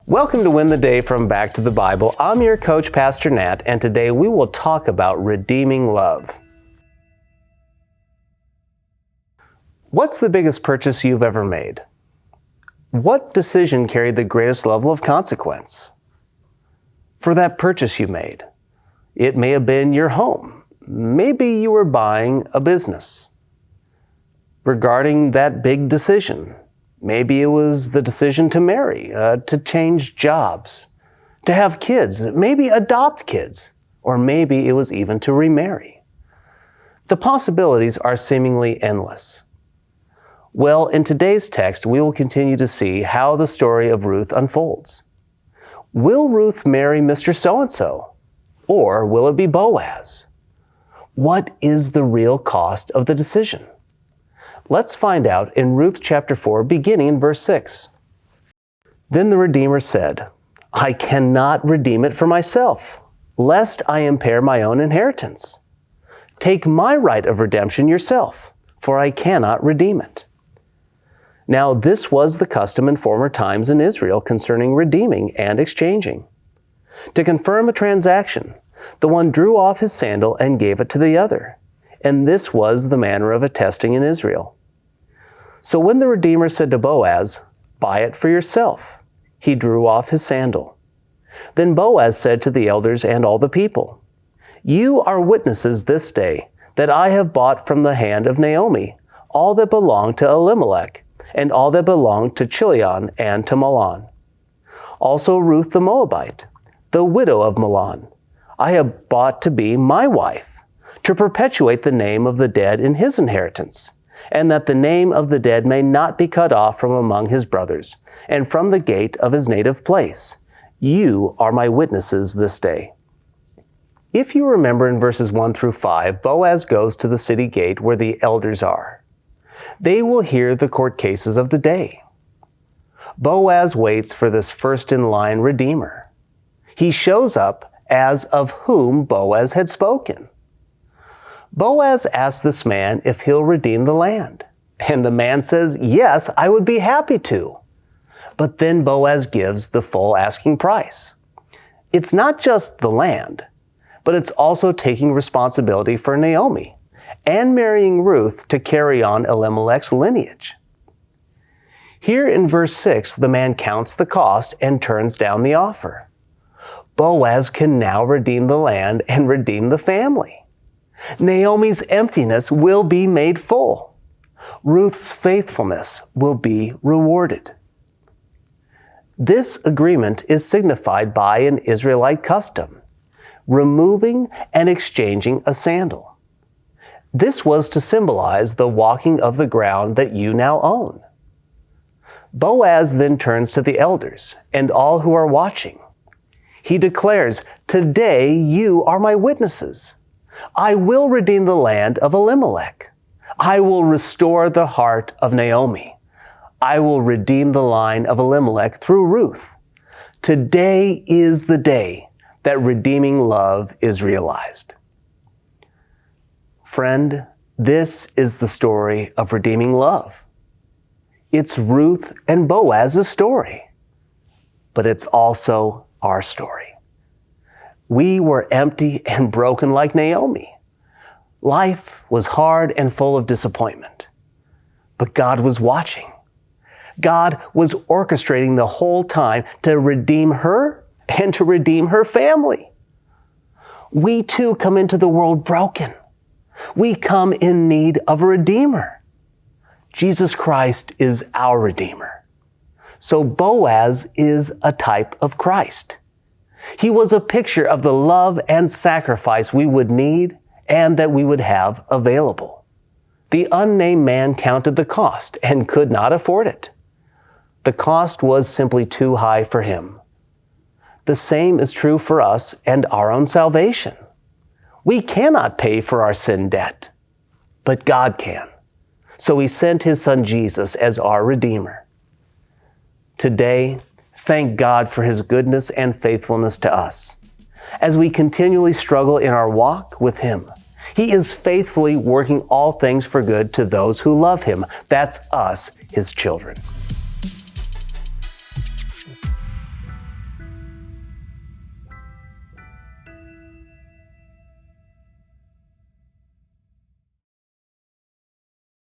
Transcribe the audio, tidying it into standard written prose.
Welcome to Win the Day from Back to the Bible. I'm your coach, Pastor Nat, and today we will talk about redeeming love. What's the biggest purchase you've ever made? What decision carried the greatest level of consequence? For that purchase you made, it may have been your home. Maybe you were buying a business. Regarding that big decision, maybe it was the decision to marry, to change jobs, to have kids, maybe adopt kids, or maybe it was even to remarry. The possibilities are seemingly endless. Well, in today's text, we will continue to see how the story of Ruth unfolds. Will Ruth marry Mr. So-and-so? Or will it be Boaz? What is the real cost of the decision? Let's find out in Ruth chapter 4, beginning in verse 6. Then the Redeemer said, I cannot redeem it for myself, lest I impair my own inheritance. Take my right of redemption yourself, for I cannot redeem it. Now this was the custom in former times in Israel concerning redeeming and exchanging. To confirm a transaction, the one drew off his sandal and gave it to the other, and this was the manner of attesting in Israel. So when the Redeemer said to Boaz, Buy it for yourself, he drew off his sandal. Then Boaz said to the elders and all the people, You are witnesses this day that I have bought from the hand of Naomi all that belonged to Elimelech, and all that belonged to Chilion and to Mahlon. Also Ruth the Moabite, the widow of Mahlon, I have bought to be my wife, to perpetuate the name of the dead in his inheritance, and that the name of the dead may not be cut off from among his brothers, and from the gate of his native place. You are my witnesses this day. If you remember in verses 1 through 5, Boaz goes to the city gate where the elders are. They will hear the court cases of the day. Boaz waits for this first-in-line Redeemer. He shows up as of whom Boaz had spoken. Boaz asks this man if he'll redeem the land. And the man says, Yes, I would be happy to. But then Boaz gives the full asking price. It's not just the land, but it's also taking responsibility for Naomi and marrying Ruth to carry on Elimelech's lineage. Here in verse 6, the man counts the cost and turns down the offer. Boaz can now redeem the land and redeem the family. Naomi's emptiness will be made full. Ruth's faithfulness will be rewarded. This agreement is signified by an Israelite custom, removing and exchanging a sandal. This was to symbolize the walking of the ground that you now own. Boaz then turns to the elders and all who are watching. He declares, Today you are my witnesses. I will redeem the land of Elimelech. I will restore the heart of Naomi. I will redeem the line of Elimelech through Ruth. Today is the day that redeeming love is realized. Friend, this is the story of redeeming love. It's Ruth and Boaz's story, but it's also our story. We were empty and broken like Naomi. Life was hard and full of disappointment, but God was watching. God was orchestrating the whole time to redeem her and to redeem her family. We too come into the world broken. We come in need of a Redeemer. Jesus Christ is our Redeemer. So Boaz is a type of Christ. He was a picture of the love and sacrifice we would need and that we would have available. The unnamed man counted the cost and could not afford it. The cost was simply too high for him. The same is true for us and our own salvation. We cannot pay for our sin debt, but God can. So he sent his son Jesus as our Redeemer. Today, thank God for his goodness and faithfulness to us. As we continually struggle in our walk with him, he is faithfully working all things for good to those who love him. That's us, his children.